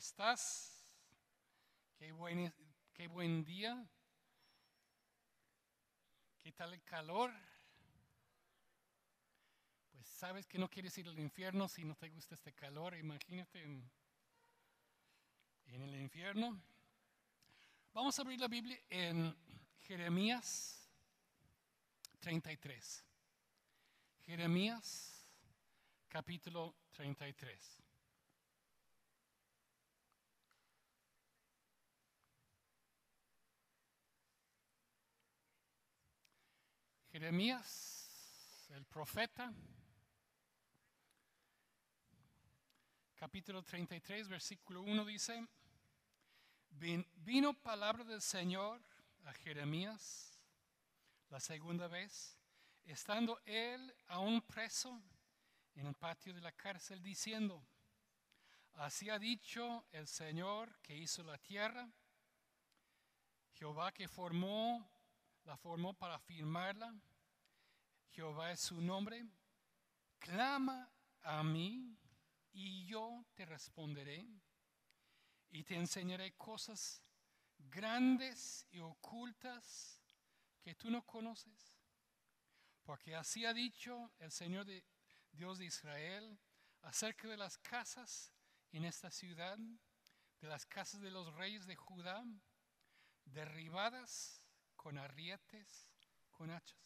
estás? Qué buen día. ¿Qué tal el calor? Pues sabes que no quieres ir al infierno si no te gusta este calor. Imagínate en el infierno. Vamos a abrir la Biblia en Jeremías 33. Jeremías capítulo 33. Jeremías, el profeta, capítulo 33, versículo 1 dice: Vino palabra del Señor a Jeremías la segunda vez, estando él aún preso en el patio de la cárcel, diciendo: Así ha dicho el Señor que hizo la tierra, Jehová que la formó para firmarla, Jehová es su nombre. Clama a mí y yo te responderé y te enseñaré cosas grandes y ocultas que tú no conoces. Porque así ha dicho el Señor Dios de Israel acerca de las casas en esta ciudad, de las casas de los reyes de Judá, derribadas con arrietes, con hachas.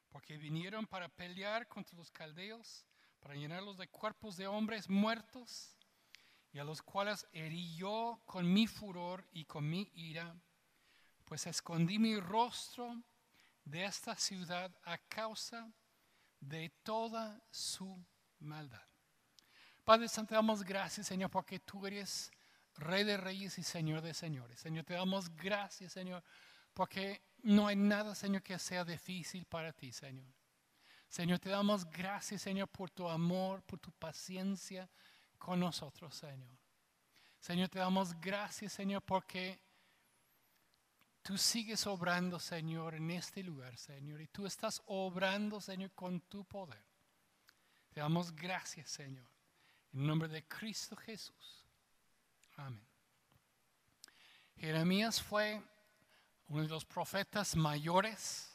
Porque vinieron para pelear contra los caldeos, para llenarlos de cuerpos de hombres muertos, y a los cuales herí yo con mi furor y con mi ira, pues escondí mi rostro de esta ciudad a causa de toda su maldad. Padre Santo, te damos gracias, Señor, porque tú eres Rey de Reyes y Señor de Señores. Señor, te damos gracias, Señor, porque no hay nada, Señor, que sea difícil para ti, Señor. Señor, te damos gracias, Señor, por tu amor, por tu paciencia con nosotros, Señor. Señor, te damos gracias, Señor, porque tú sigues obrando, Señor, en este lugar, Señor. Y tú estás obrando, Señor, con tu poder. Te damos gracias, Señor. En el nombre de Cristo Jesús. Amén. Jeremías fue uno de los profetas mayores.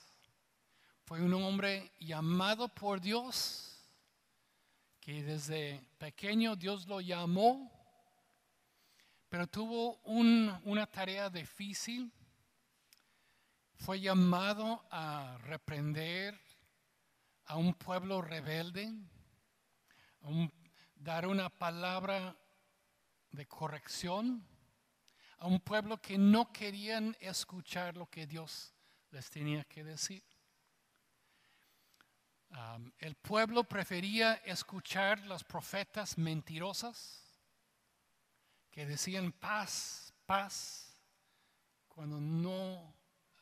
Fue un hombre llamado por Dios, que desde pequeño Dios lo llamó, pero tuvo una tarea difícil. Fue llamado a reprender a un pueblo rebelde, dar una palabra de corrección a un pueblo que no querían escuchar lo que Dios les tenía que decir. El pueblo prefería escuchar las profetas mentirosas que decían paz, paz, cuando no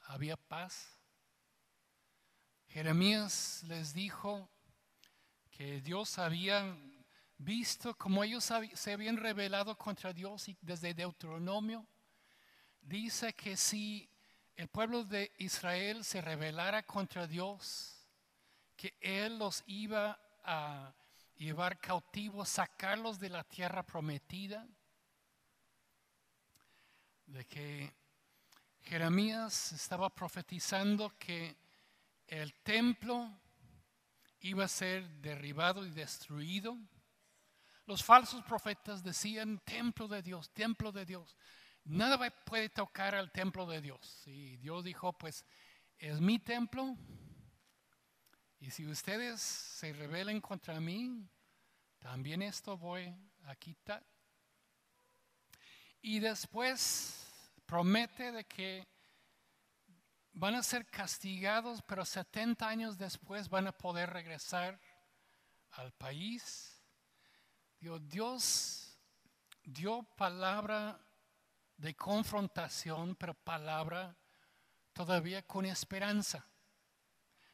había paz. Jeremías les dijo que Dios había visto como ellos se habían rebelado contra Dios, y desde Deuteronomio dice que si el pueblo de Israel se rebelara contra Dios, que Él los iba a llevar cautivos, sacarlos de la tierra prometida, de que Jeremías estaba profetizando que el templo iba a ser derribado y destruido. Los falsos profetas decían templo de Dios, templo de Dios. Nada puede tocar al templo de Dios. Y Dios dijo, pues es mi templo. Y si ustedes se rebelen contra mí, también esto voy a quitar. Y después promete de que van a ser castigados, pero 70 años después van a poder regresar al país. Dios dio palabra de confrontación, pero palabra todavía con esperanza.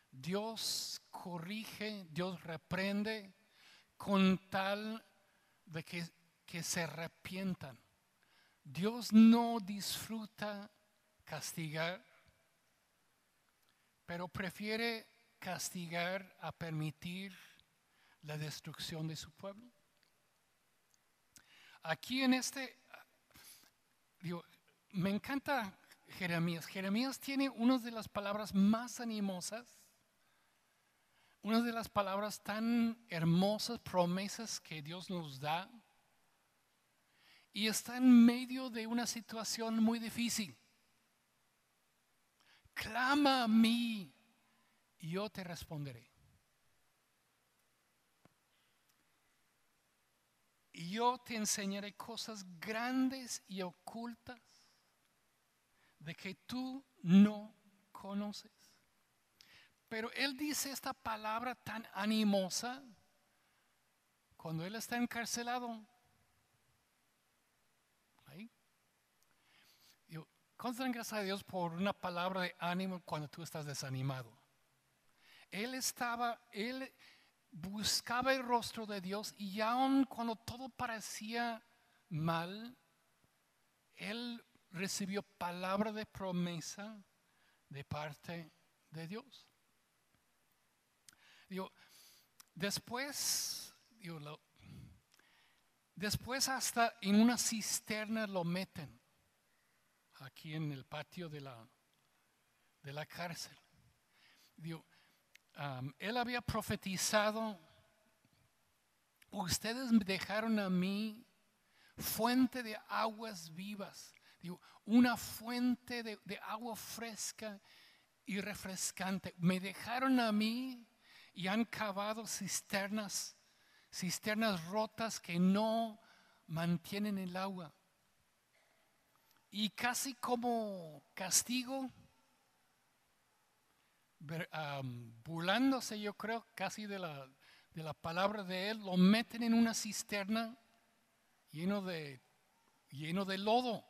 Dios corrige, Dios reprende con tal de que se arrepientan. Dios no disfruta castigar, pero prefiere castigar a permitir la destrucción de su pueblo. aquí en digo, me encanta Jeremías. Jeremías tiene una de las palabras más animosas, una de las palabras tan hermosas, promesas que Dios nos da. Y está en medio de una situación muy difícil. Clama a mí y yo te responderé. Y yo te enseñaré cosas grandes y ocultas de que tú no conoces. Pero él dice esta palabra tan animosa cuando él está encarcelado. Ahí. Consten gracias a Dios por una palabra de ánimo cuando tú estás desanimado. Él buscaba el rostro de Dios y aun cuando todo parecía mal, él recibió palabra de promesa de parte de Dios. Después hasta en una cisterna lo meten aquí en el patio de la cárcel. Él había profetizado: ustedes me dejaron a mí fuente de aguas vivas, una fuente de agua fresca y refrescante. Me dejaron a mí y han cavado cisternas rotas que no mantienen el agua. Y casi como castigo, burlándose, yo creo, casi de la palabra de él, lo meten en una cisterna lleno de lodo.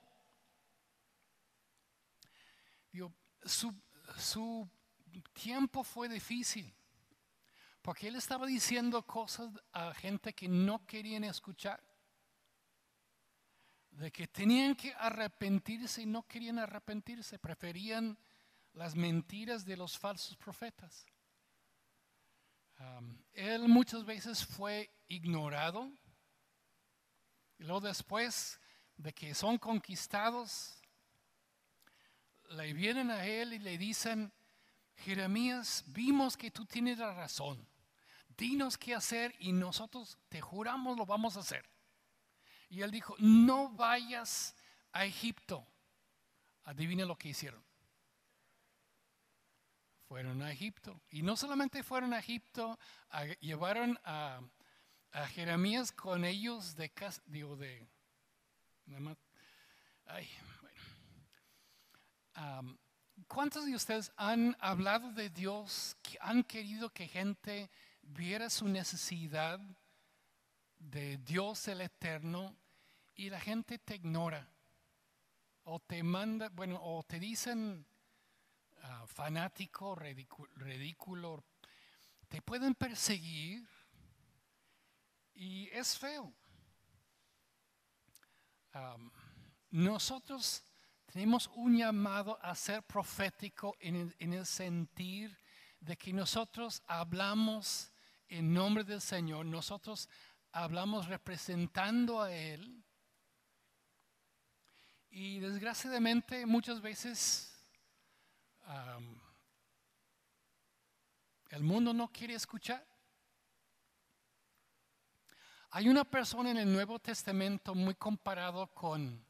Su tiempo fue difícil porque él estaba diciendo cosas a gente que no querían escuchar, de que tenían que arrepentirse y no querían arrepentirse, preferían las mentiras de los falsos profetas. Él muchas veces fue ignorado y luego, después de que son conquistados, le vienen a él y le dicen: Jeremías, vimos que tú tienes la razón, dinos qué hacer y nosotros te juramos lo vamos a hacer. Y él dijo: no vayas a Egipto. Adivina lo que hicieron. Fueron a Egipto. Y no solamente fueron a Egipto, llevaron a Jeremías con ellos ¿cuántos de ustedes han hablado de Dios, que han querido que gente viera su necesidad de Dios el Eterno y la gente te ignora? O te manda, o te dicen fanático, ridículo, te pueden perseguir y es feo. Nosotros tenemos un llamado a ser profético en el sentir de que nosotros hablamos en nombre del Señor, nosotros hablamos representando a Él. Y desgraciadamente muchas veces el mundo no quiere escuchar. Hay una persona en el Nuevo Testamento muy comparado con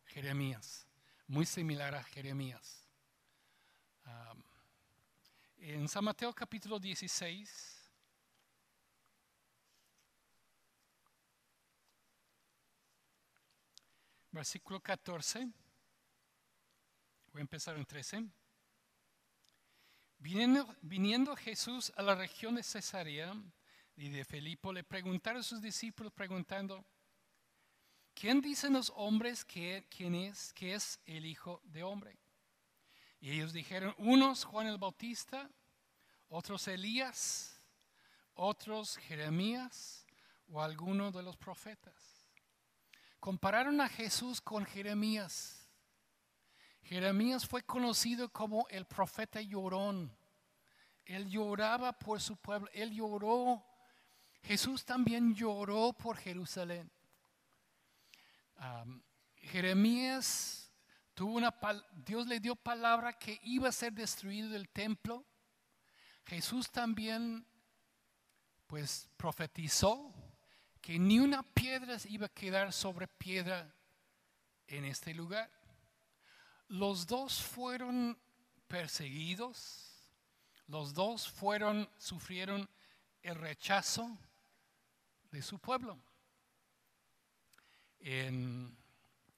Jeremías, muy similar a Jeremías. En San Mateo capítulo 16, versículo 14, voy a empezar en 13. Viniendo Jesús a la región de Cesarea y de Filipo, le preguntaron a sus discípulos preguntando: ¿quién dicen los hombres que es el Hijo de Hombre? Y ellos dijeron: unos Juan el Bautista, otros Elías, otros Jeremías o alguno de los profetas. Compararon a Jesús con Jeremías. Jeremías fue conocido como el profeta llorón. Él lloraba por su pueblo, él lloró. Jesús también lloró por Jerusalén. Jeremías Dios le dio palabra que iba a ser destruido el templo. Jesús también pues profetizó que ni una piedra iba a quedar sobre piedra en este lugar. Los dos fueron perseguidos, los dos sufrieron el rechazo de su pueblo. En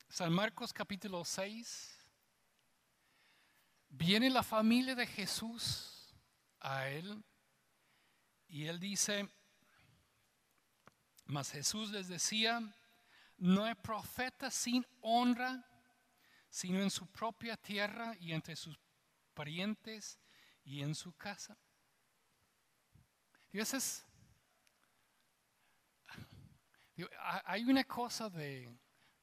San Marcos capítulo 6, viene la familia de Jesús a él y él dice, mas Jesús les decía, no hay profeta sin honra, sino en su propia tierra y entre sus parientes y en su casa. Y hay una cosa de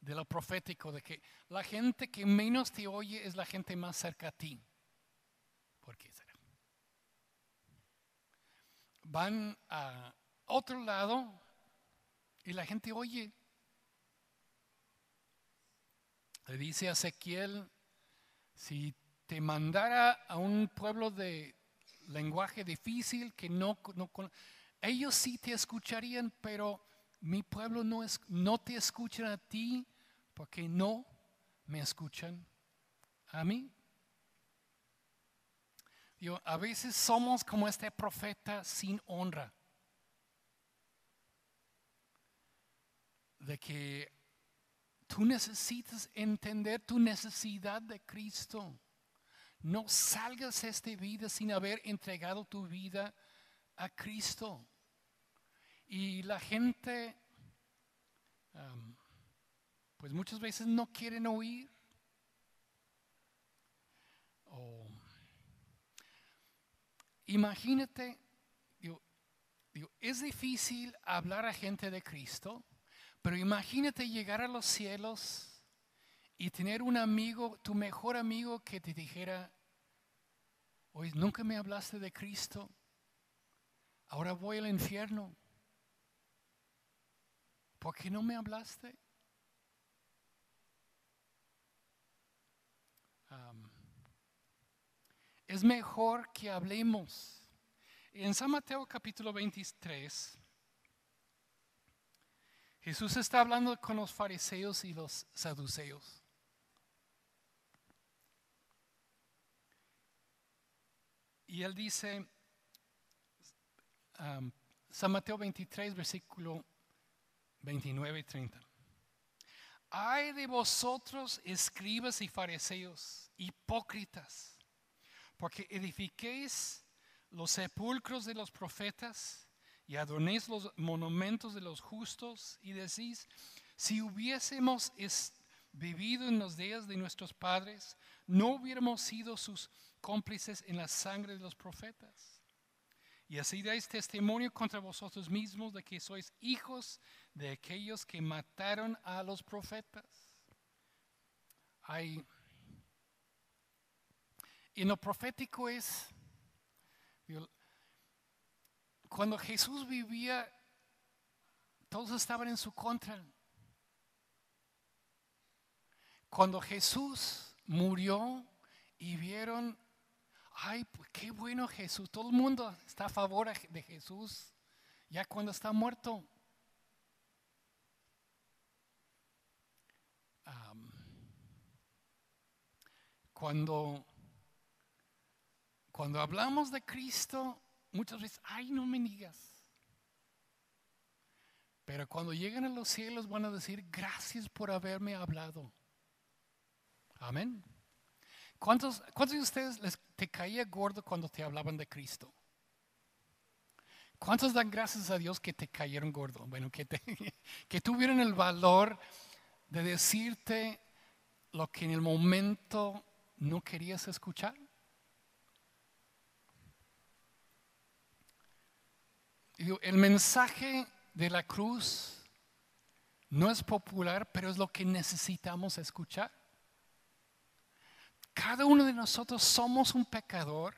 lo profético, de que la gente que menos te oye es la gente más cerca a ti. ¿Por qué será? Van a otro lado y la gente oye. Le dice a Ezequiel, si te mandara a un pueblo de lenguaje difícil que ellos sí te escucharían, pero mi pueblo no te escuchan a ti porque no me escuchan a mí. A veces somos como este profeta sin honra, de que tú necesitas entender tu necesidad de Cristo. No salgas de esta vida sin haber entregado tu vida a Cristo. Y la gente, pues muchas veces no quieren oír. Imagínate, es difícil hablar a gente de Cristo, pero imagínate llegar a los cielos y tener un amigo, tu mejor amigo, que te dijera, oye, nunca me hablaste de Cristo, ahora voy al infierno. ¿Por qué no me hablaste? Es mejor que hablemos. En San Mateo capítulo 23, Jesús está hablando con los fariseos y los saduceos. Y él dice, San Mateo 23, versículo 29 y 30. Ay de vosotros, escribas y fariseos, hipócritas, porque edifiquéis los sepulcros de los profetas y adornéis los monumentos de los justos y decís, si hubiésemos vivido en los días de nuestros padres, no hubiéramos sido sus cómplices en la sangre de los profetas. Y así dais testimonio contra vosotros mismos de que sois hijos de aquellos que mataron a los profetas. En lo profético es, cuando Jesús vivía, todos estaban en su contra. Cuando Jesús murió y vieron, ay, pues qué bueno Jesús, todo el mundo está a favor de Jesús, ya cuando está muerto. Cuando hablamos de Cristo, muchas veces, ay, no me digas. Pero cuando lleguen a los cielos van a decir, gracias por haberme hablado. Amén. ¿Cuántos de ustedes te caía gordo cuando te hablaban de Cristo? ¿Cuántos dan gracias a Dios que te cayeron gordo? Bueno, que tuvieron el valor de decirte lo que en el momento no querías escuchar. El mensaje de la cruz no es popular, pero es lo que necesitamos escuchar. Cada uno de nosotros somos un pecador.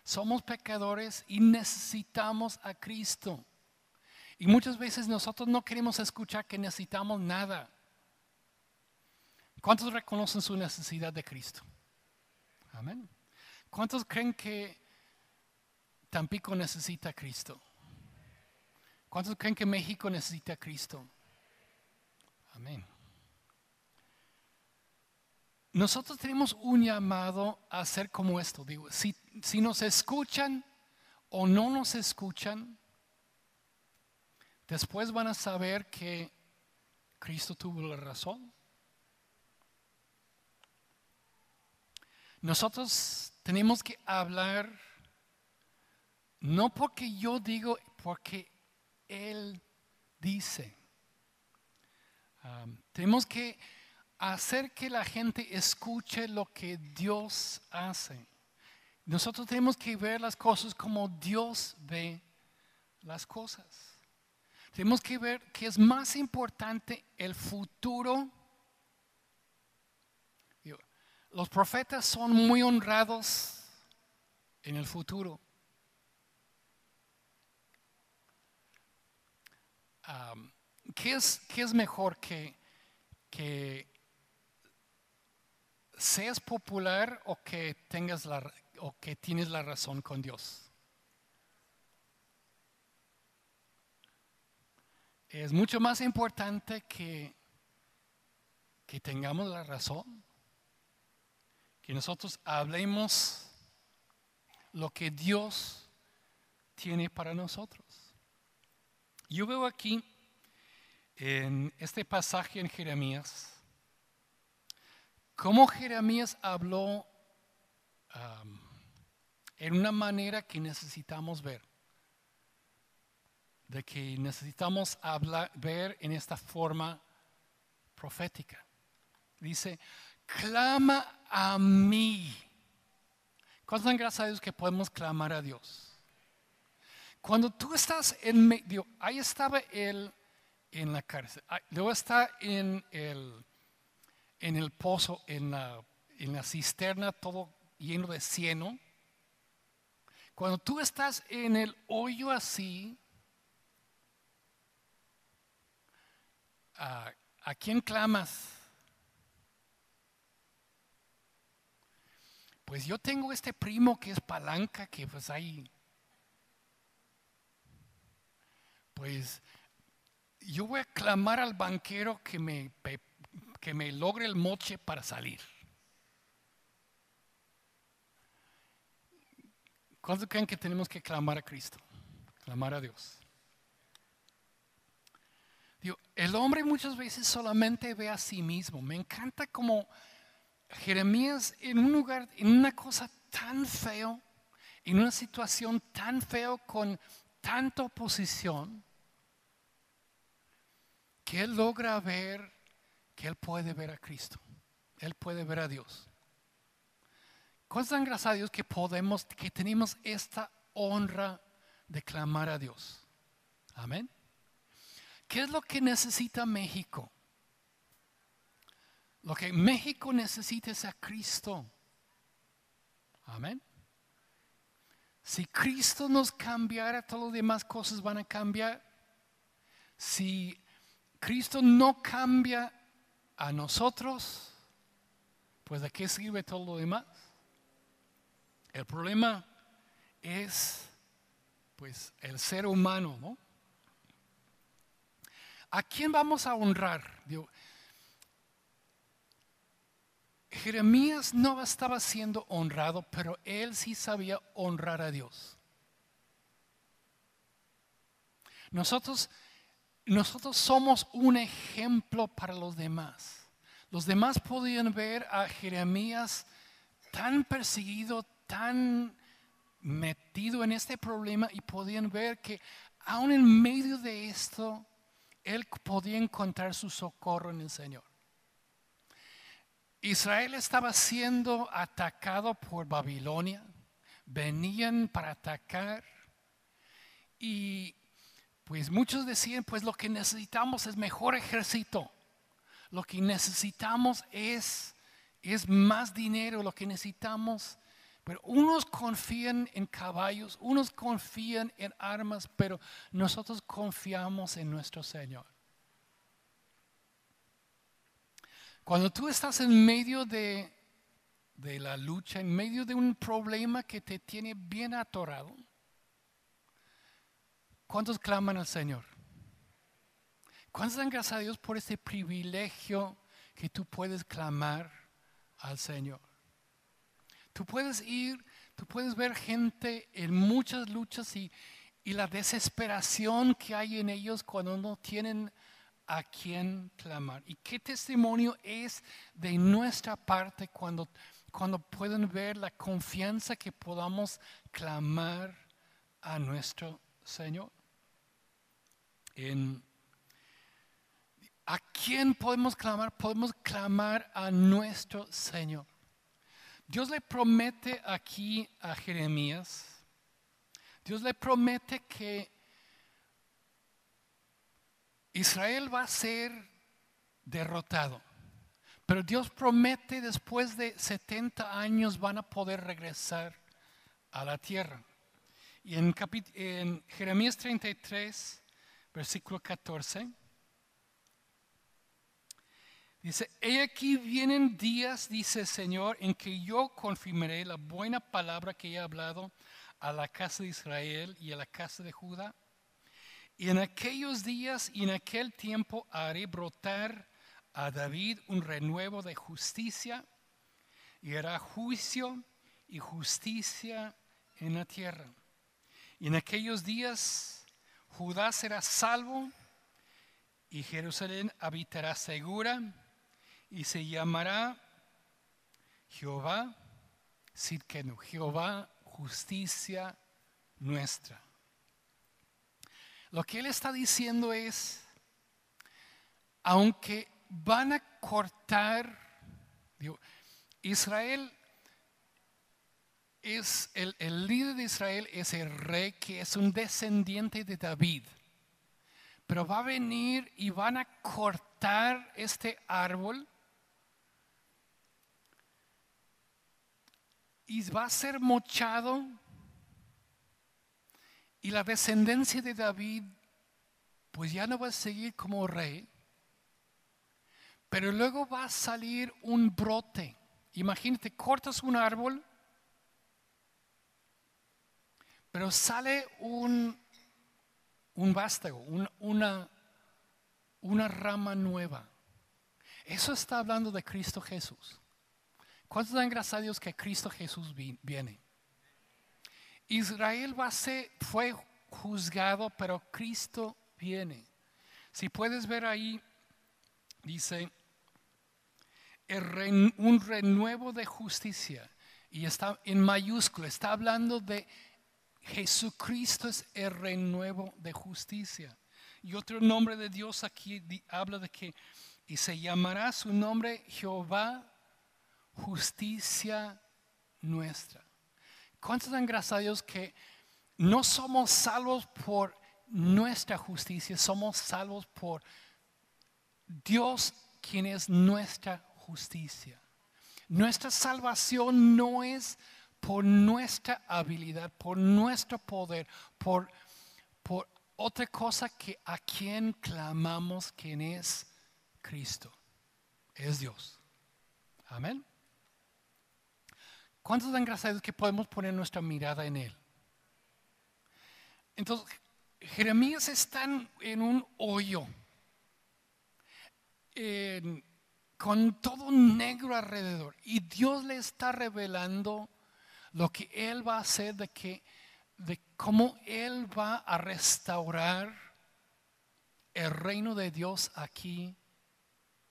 Somos pecadores y necesitamos a Cristo. Y muchas veces nosotros no queremos escuchar que necesitamos nada. ¿Cuántos reconocen su necesidad de Cristo? Amén. ¿Cuántos creen que Tampico necesita a Cristo? ¿Cuántos creen que México necesita a Cristo? Amén. Nosotros tenemos un llamado a hacer como esto. Digo, si nos escuchan o no nos escuchan, después van a saber que Cristo tuvo la razón. Nosotros tenemos que hablar, no porque yo digo, porque Él dice. Tenemos que hacer que la gente escuche lo que Dios hace. Nosotros tenemos que ver las cosas como Dios ve las cosas. Tenemos que ver que es más importante el futuro. Los profetas son muy honrados en el futuro. ¿Qué es mejor que seas popular o que tienes la razón con Dios? Es mucho más importante que tengamos la razón, que nosotros hablemos lo que Dios tiene para nosotros. Yo veo aquí en este pasaje en Jeremías cómo Jeremías habló en una manera que necesitamos ver, de que necesitamos ver en esta forma profética. Dice, clama a mí. ¿Cuántas dan gracias a Dios que podemos clamar a Dios? Cuando tú estás en medio, ahí estaba él en la cárcel, luego está en el pozo, en la cisterna, todo lleno de cieno. Cuando tú estás en el hoyo así, ¿a quién clamas? Pues yo tengo este primo que es palanca, que pues ahí, pues yo voy a clamar al banquero que me logre el moche para salir. ¿Cuántos creen que tenemos que clamar a Cristo? Clamar a Dios. Digo, el hombre muchas veces solamente ve a sí mismo. Me encanta como Jeremías en un lugar, en una cosa tan feo, en una situación tan feo con tanta oposición, que él logra ver que él puede ver a Cristo, él puede ver a Dios. ¿Cuántos dan gracias a Dios que tenemos esta honra de clamar a Dios? Amén. ¿Qué es lo que necesita México? Lo que México necesita es a Cristo. Amén. Si Cristo nos cambiara, todas las demás cosas van a cambiar. Si Cristo no cambia a nosotros, pues ¿de qué sirve todo lo demás? El problema es pues el ser humano, ¿no? ¿A quién vamos a honrar? Digo, Jeremías no estaba siendo honrado, pero él sí sabía honrar a Dios. Nosotros somos un ejemplo para los demás. Los demás podían ver a Jeremías tan perseguido, tan metido en este problema, y podían ver que aún en medio de esto, él podía encontrar su socorro en el Señor. Israel estaba siendo atacado por Babilonia, venían para atacar, y pues muchos decían, pues lo que necesitamos es mejor ejército, lo que necesitamos es más dinero, lo que necesitamos, Pero unos confían en caballos, unos confían en armas, pero nosotros confiamos en nuestro Señor. Cuando tú estás en medio de la lucha, en medio de un problema que te tiene bien atorado, ¿cuántos claman al Señor? ¿Cuántos dan gracias a Dios por ese privilegio que tú puedes clamar al Señor? Tú puedes ver gente en muchas luchas y la desesperación que hay en ellos cuando no tienen a quién clamar. ¿Y qué testimonio es de nuestra parte cuando pueden ver la confianza que podamos clamar a nuestro Señor? ¿A quién podemos clamar? Podemos clamar a nuestro Señor. Dios le promete aquí a Jeremías, Dios le promete que Israel va a ser derrotado. Pero Dios promete después de 70 años van a poder regresar a la tierra. Y en Jeremías 33, versículo 14, dice, he aquí vienen días, dice el Señor, en que yo confirmaré la buena palabra que he hablado a la casa de Israel y a la casa de Judá. Y en aquellos días y en aquel tiempo haré brotar a David un renuevo de justicia y hará juicio y justicia en la tierra. Y en aquellos días Judá será salvo y Jerusalén habitará segura y se llamará Jehová Sidkenu, Jehová justicia nuestra. Lo que él está diciendo es, aunque van a cortar, Israel es el líder de Israel, es el rey que es un descendiente de David. Pero va a venir y van a cortar este árbol y va a ser mochado. Y la descendencia de David, pues ya no va a seguir como rey, pero luego va a salir un brote. Imagínate, cortas un árbol, pero sale un vástago, una rama nueva. Eso está hablando de Cristo Jesús. ¿Cuántos dan gracias a Dios que Cristo Jesús viene? Israel fue juzgado, pero Cristo viene. Si puedes ver ahí, dice, un renuevo de justicia. Y está en mayúscula, está hablando de Jesucristo es el renuevo de justicia. Y otro nombre de Dios aquí habla de que, y se llamará su nombre Jehová, justicia nuestra. ¿Cuántos dan gracias a Dios que no somos salvos por nuestra justicia, somos salvos por Dios quien es nuestra justicia? Nuestra salvación no es por nuestra habilidad, por nuestro poder, por otra cosa que a quien clamamos, quien es Cristo, es Dios. Amén. ¿Cuántos dan gracias a Dios que podemos poner nuestra mirada en Él? Entonces, Jeremías está en un hoyo, con todo negro alrededor. Y Dios le está revelando lo que Él va a hacer, de cómo Él va a restaurar el reino de Dios aquí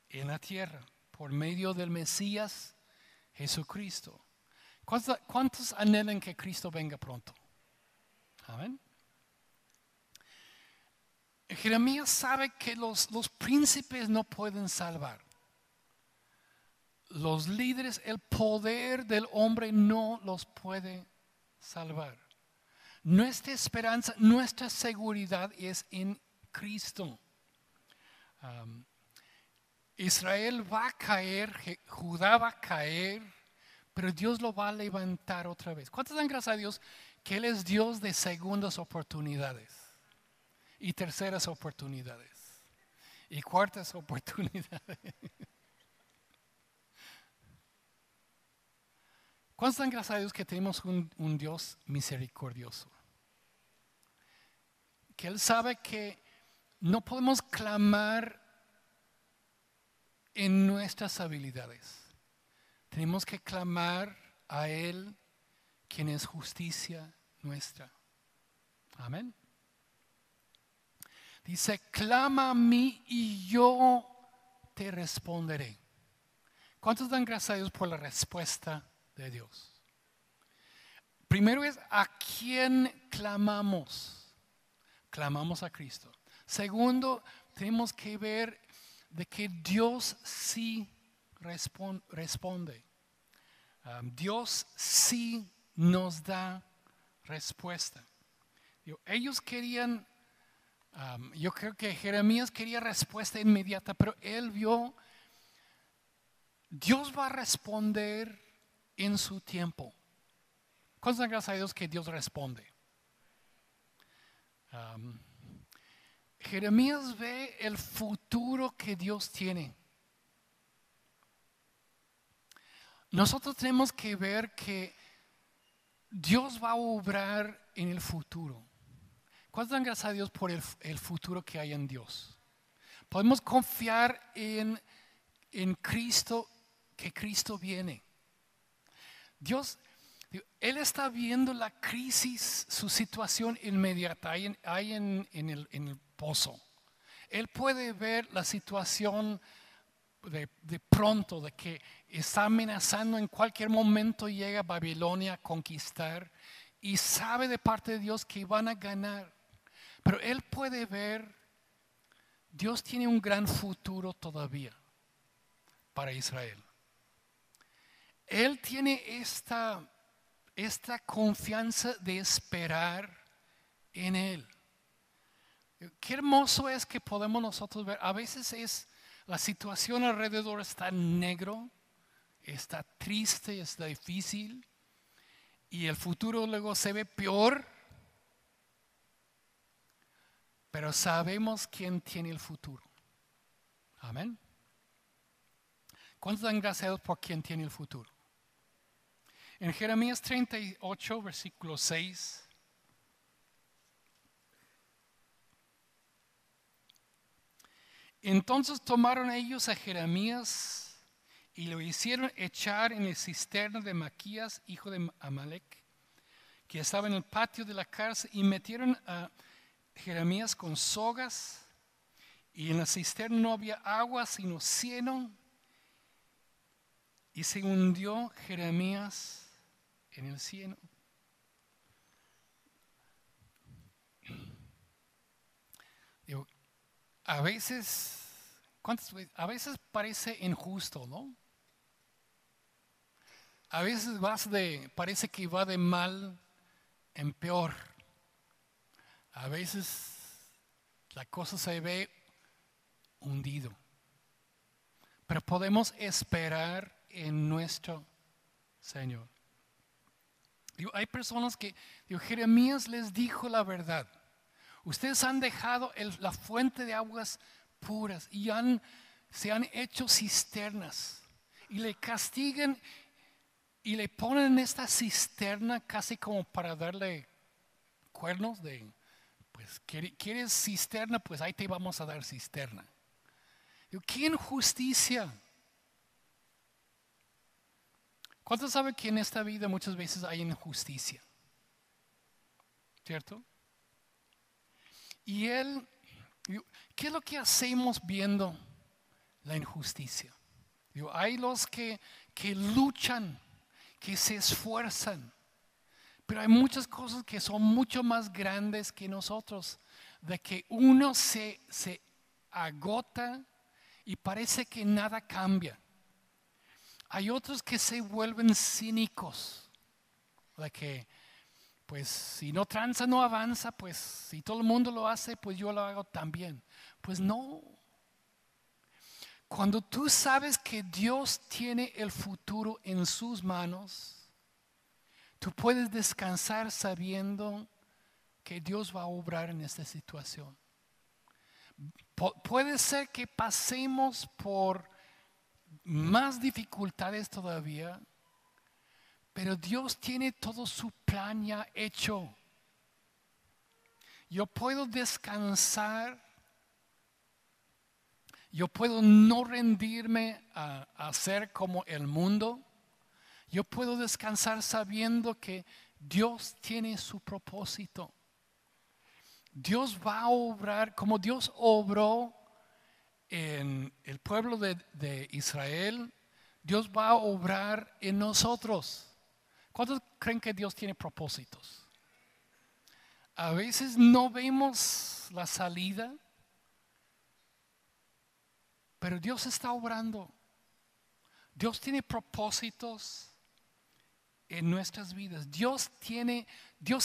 en la tierra, por medio del Mesías Jesucristo. ¿Cuántos anhelan que Cristo venga pronto? Amén. Jeremías sabe que los príncipes no pueden salvar. Los líderes, el poder del hombre no los puede salvar. Nuestra esperanza, nuestra seguridad es en Cristo. Israel va a caer, Judá va a caer, pero Dios lo va a levantar otra vez. ¿Cuántos dan gracias a Dios que Él es Dios de segundas oportunidades y terceras oportunidades y cuartas oportunidades? ¿Cuántos dan gracias a Dios que tenemos un Dios misericordioso? Que Él sabe que no podemos clamar en nuestras habilidades. Tenemos que clamar a Él, quien es justicia nuestra. Amén. Dice, clama a mí y yo te responderé. ¿Cuántos dan gracias a Dios por la respuesta de Dios? Primero es a quién clamamos. Clamamos a Cristo. Segundo, tenemos que ver de que Dios sí responde. Dios sí nos da respuesta. Ellos querían, yo creo que Jeremías quería respuesta inmediata, pero él vio, Dios va a responder en su tiempo. ¿Cuántas dan gracias a Dios que Dios responde? Jeremías ve el futuro que Dios tiene. Nosotros tenemos que ver que Dios va a obrar en el futuro. ¿Cuántos dan gracias a Dios por el futuro que hay en Dios? Podemos confiar en Cristo, que Cristo viene. Dios, Él está viendo la crisis, su situación inmediata, ahí en el pozo. Él puede ver la situación de pronto, de que está amenazando en cualquier momento llega a Babilonia a conquistar y sabe de parte de Dios que van a ganar. Pero Él puede ver, Dios tiene un gran futuro todavía para Israel. Él tiene esta confianza de esperar en Él. Qué hermoso es que podemos nosotros ver. A veces la situación alrededor está negro, está triste, está difícil y el futuro luego se ve peor. Pero sabemos quién tiene el futuro. Amén. ¿Cuántos dan gracias a Dios por quién tiene el futuro? En Jeremías 38, versículo 6. Entonces tomaron ellos a Jeremías y lo hicieron echar en el cisterna de Maquías, hijo de Amalek, que estaba en el patio de la cárcel, y metieron a Jeremías con sogas, y en la cisterna no había agua sino cieno, y se hundió Jeremías en el cieno. Digo, a veces parece injusto, ¿no? A veces parece que va de mal en peor. A veces la cosa se ve hundido. Pero podemos esperar en nuestro Señor. Hay personas que, Jeremías les dijo la verdad. Ustedes han dejado la fuente de aguas puras y se han hecho cisternas. Y le castigan y le ponen en esta cisterna casi como para darle cuernos de, pues, ¿quieres cisterna? Pues ahí te vamos a dar cisterna. ¿Qué injusticia? ¿Cuántos saben que en esta vida muchas veces hay injusticia? ¿Cierto? Y ¿qué es lo que hacemos viendo la injusticia? Hay los que luchan, que se esfuerzan, pero hay muchas cosas que son mucho más grandes que nosotros, de que uno se agota y parece que nada cambia. Hay otros que se vuelven cínicos, de que pues si no tranza no avanza, pues si todo el mundo lo hace, pues yo lo hago también. Pues no. Cuando tú sabes que Dios tiene el futuro en sus manos, tú puedes descansar sabiendo que Dios va a obrar en esta situación. Puede ser que pasemos por más dificultades todavía, pero Dios tiene todo su plan ya hecho. Yo puedo descansar, yo puedo no rendirme a ser como el mundo. Yo puedo descansar sabiendo que Dios tiene su propósito. Dios va a obrar como Dios obró en el pueblo de Israel. Dios va a obrar en nosotros. ¿Cuántos creen que Dios tiene propósitos? A veces no vemos la salida, pero Dios está obrando. Dios tiene propósitos en nuestras vidas. Dios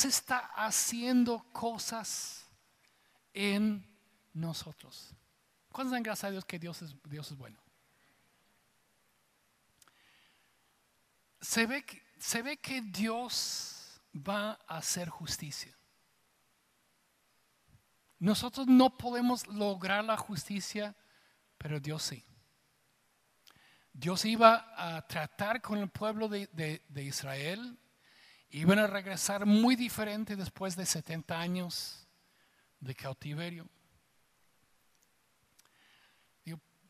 está haciendo cosas en nosotros. ¿Cuántos dan gracias a Dios que Dios es bueno? Se ve que Dios va a hacer justicia. Nosotros no podemos lograr la justicia, pero Dios sí. Dios iba a tratar con el pueblo de Israel. Iban a regresar muy diferente después de 70 años de cautiverio.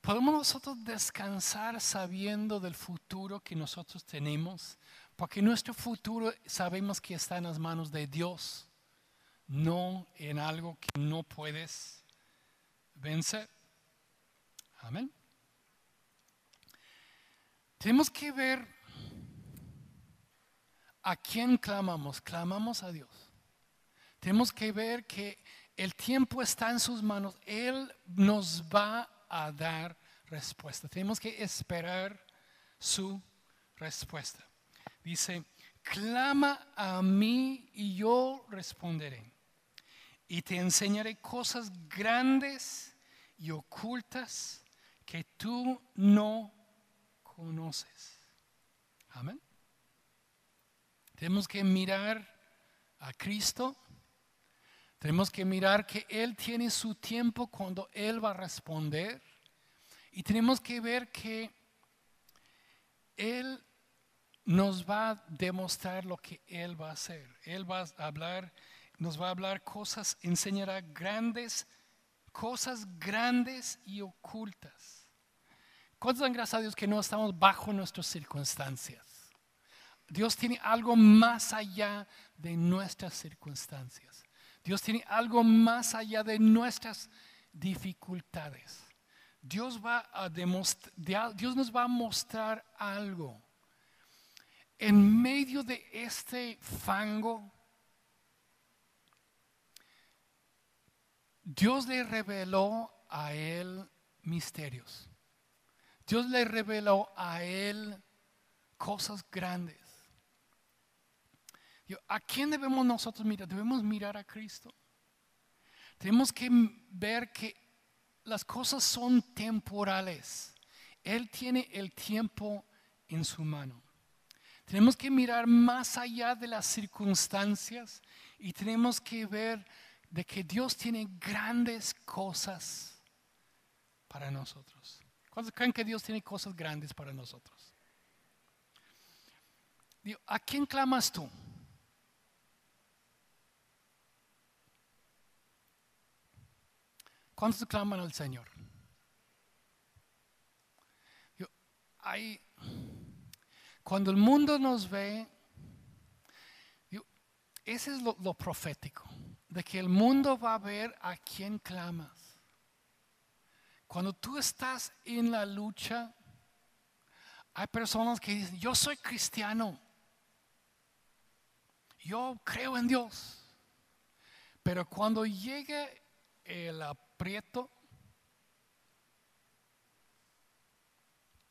¿Podemos nosotros descansar sabiendo del futuro que nosotros tenemos? Porque nuestro futuro sabemos que está en las manos de Dios, no en algo que no puedes vencer. Amén. Tenemos que ver a quién clamamos. Clamamos a Dios. Tenemos que ver que el tiempo está en sus manos. Él nos va a dar respuesta. Tenemos que esperar su respuesta. Dice, clama a mí y yo responderé. Y te enseñaré cosas grandes y ocultas que tú no conoces. Amén. Tenemos que mirar a Cristo. Tenemos que mirar que Él tiene su tiempo cuando Él va a responder. Y tenemos que ver que Él nos va a demostrar lo que Él va a hacer. Él va a hablar, nos va a hablar cosas, enseñará cosas grandes y ocultas. ¿Cuántos dan gracias a Dios que no estamos bajo nuestras circunstancias? Dios tiene algo más allá de nuestras circunstancias. Dios tiene algo más allá de nuestras dificultades. Dios nos va a mostrar algo. En medio de este fango, Dios le reveló a él misterios. Dios le reveló a él cosas grandes. ¿A quién debemos nosotros mirar? Debemos mirar a Cristo. Tenemos que ver que las cosas son temporales. Él tiene el tiempo en su mano. Tenemos que mirar más allá de las circunstancias y tenemos que ver de que Dios tiene grandes cosas para nosotros. ¿Cuántos creen que Dios tiene cosas grandes para nosotros? ¿A quién clamas tú? ¿Cuántos claman al Señor? Cuando el mundo nos ve, ese es lo profético, de que el mundo va a ver a quién clamas. Cuando tú estás en la lucha, hay personas que dicen, yo soy cristiano, yo creo en Dios, pero cuando llegue el aprieto,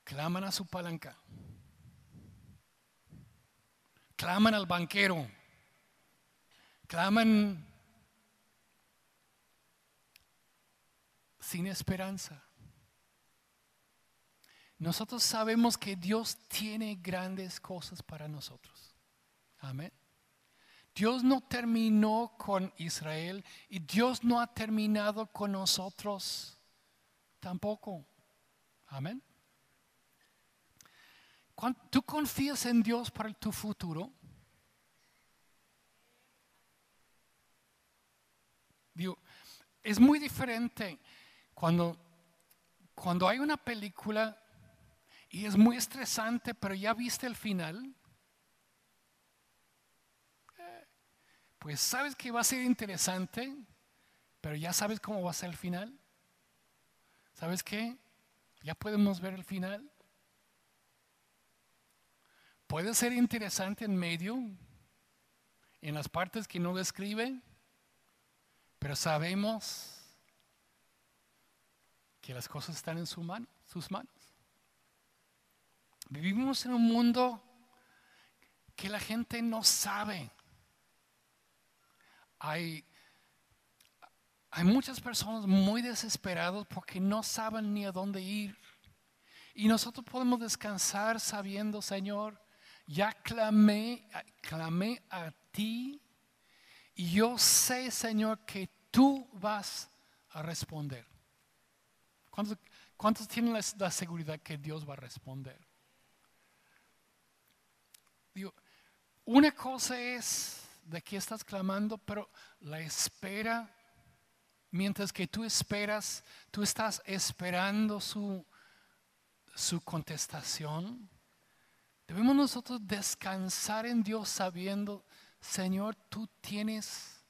claman a su palanca, claman al banquero, claman sin esperanza. nosotros sabemos que Dios tiene grandes cosas para nosotros. Amén. Dios no terminó con Israel y Dios no ha terminado con nosotros tampoco. Amén. ¿Tú confías en Dios para tu futuro? Digo, es muy diferente cuando hay una película y es muy estresante, pero ya viste el final. Pues sabes que va a ser interesante, pero ya sabes cómo va a ser el final. ¿Sabes qué? Ya podemos ver el final. Puede ser interesante en medio, en las partes que no describe, pero sabemos que las cosas están en sus manos. Vivimos en un mundo que la gente no sabe. Hay muchas personas muy desesperadas porque no saben ni a dónde ir. Y nosotros podemos descansar sabiendo, Señor, ya clamé a ti y yo sé, Señor, que tú vas a responder. ¿Cuántos tienen la seguridad que Dios va a responder? Digo, una cosa es de que estás clamando, pero la espera, mientras que tú esperas, tú estás esperando su contestación. Debemos nosotros descansar en Dios sabiendo, Señor, tú tienes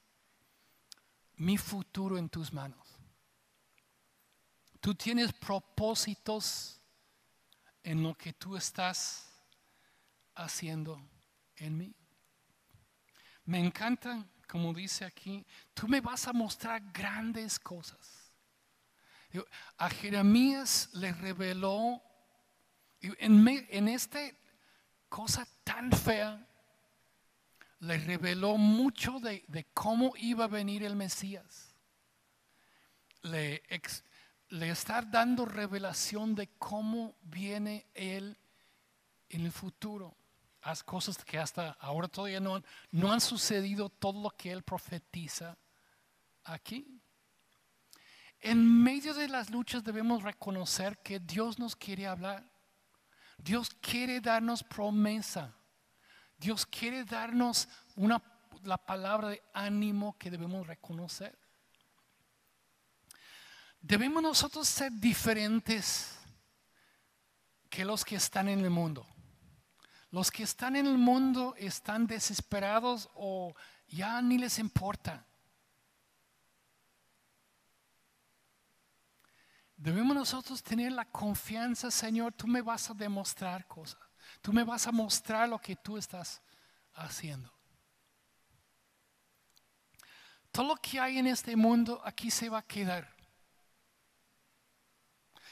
mi futuro en tus manos. Tú tienes propósitos en lo que tú estás haciendo en mí. Me encanta, como dice aquí, tú me vas a mostrar grandes cosas. A Jeremías le reveló en esta cosa tan fea, le reveló mucho de cómo iba a venir el Mesías. Le está dando revelación de cómo viene Él en el futuro. Las cosas que hasta ahora todavía no han sucedido, todo lo que Él profetiza aquí. En medio de las luchas debemos reconocer que Dios nos quiere hablar. Dios quiere darnos promesa. Dios quiere darnos la palabra de ánimo que debemos reconocer. Debemos nosotros ser diferentes que los que están en el mundo. Los que están en el mundo están desesperados o ya ni les importa. Debemos nosotros tener la confianza, Señor, tú me vas a demostrar cosas. Tú me vas a mostrar lo que tú estás haciendo. Todo lo que hay en este mundo aquí se va a quedar.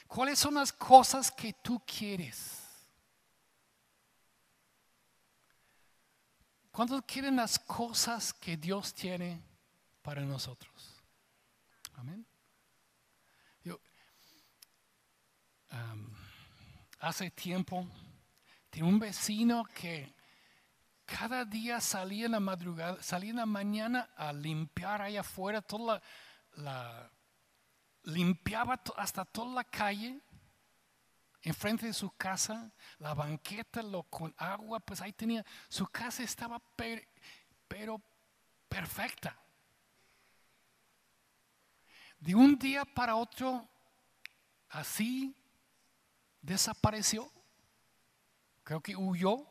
¿Cuáles son las cosas que tú quieres? ¿Cuántos quieren las cosas que Dios tiene para nosotros? Amén. Hace tiempo tenía un vecino que cada día salía en la madrugada, salía en la mañana a limpiar allá afuera, limpiaba hasta toda la calle, enfrente de su casa, la banqueta, con agua, pues ahí tenía, su casa estaba pero perfecta. De un día para otro, así desapareció. Creo que huyó.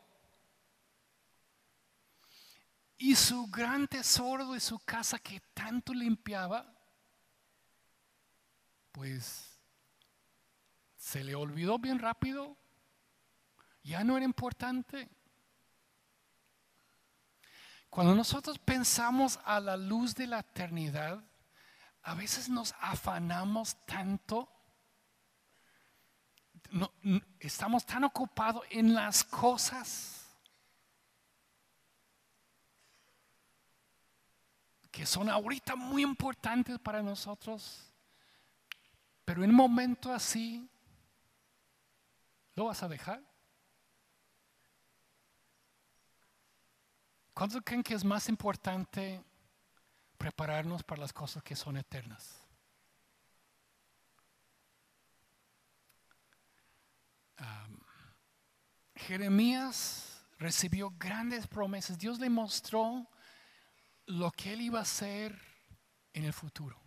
Y su gran tesoro de su casa que tanto limpiaba, pues se le olvidó bien rápido. Ya no era importante. Cuando nosotros pensamos a la luz de la eternidad, a veces nos afanamos tanto. Estamos tan ocupados en las cosas que son ahorita muy importantes para nosotros, pero en un momento así ¿Lo vas a dejar? ¿Cuántos creen que es más importante prepararnos para las cosas que son eternas? Jeremías recibió grandes promesas. Dios le mostró lo que él iba a hacer en el futuro.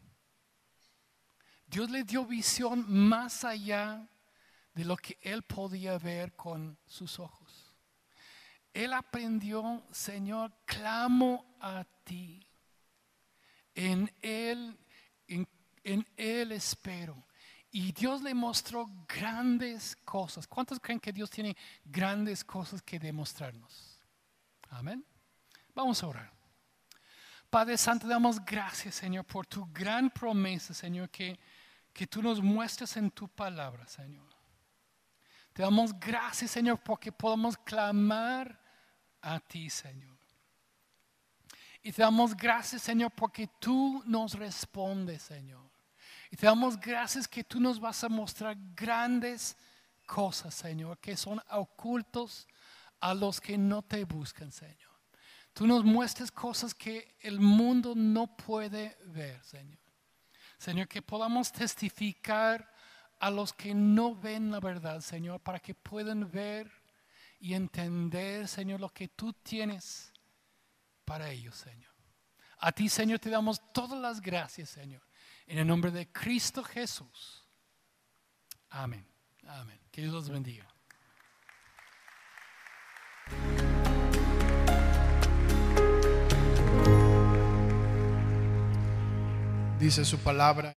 Dios le dio visión más allá de lo que él podía ver con sus ojos. Él aprendió, Señor, clamo a ti. En él espero. Y Dios le mostró grandes cosas. ¿Cuántos creen que Dios tiene grandes cosas que demostrarnos? Amén. Vamos a orar. Padre Santo, damos gracias, Señor, por tu gran promesa, Señor, que tú nos muestras en tu palabra, Señor. Te damos gracias, Señor, porque podemos clamar a ti, Señor. Y te damos gracias, Señor, porque tú nos respondes, Señor. Y te damos gracias que tú nos vas a mostrar grandes cosas, Señor, que son ocultos a los que no te buscan, Señor. Tú nos muestras cosas que el mundo no puede ver, Señor. Señor, que podamos testificar a los que no ven la verdad, Señor, para que puedan ver y entender, Señor, lo que tú tienes para ellos, Señor. A ti, Señor, te damos todas las gracias, Señor. En el nombre de Cristo Jesús. Amén. Amén. Que Dios los bendiga. Dice su palabra.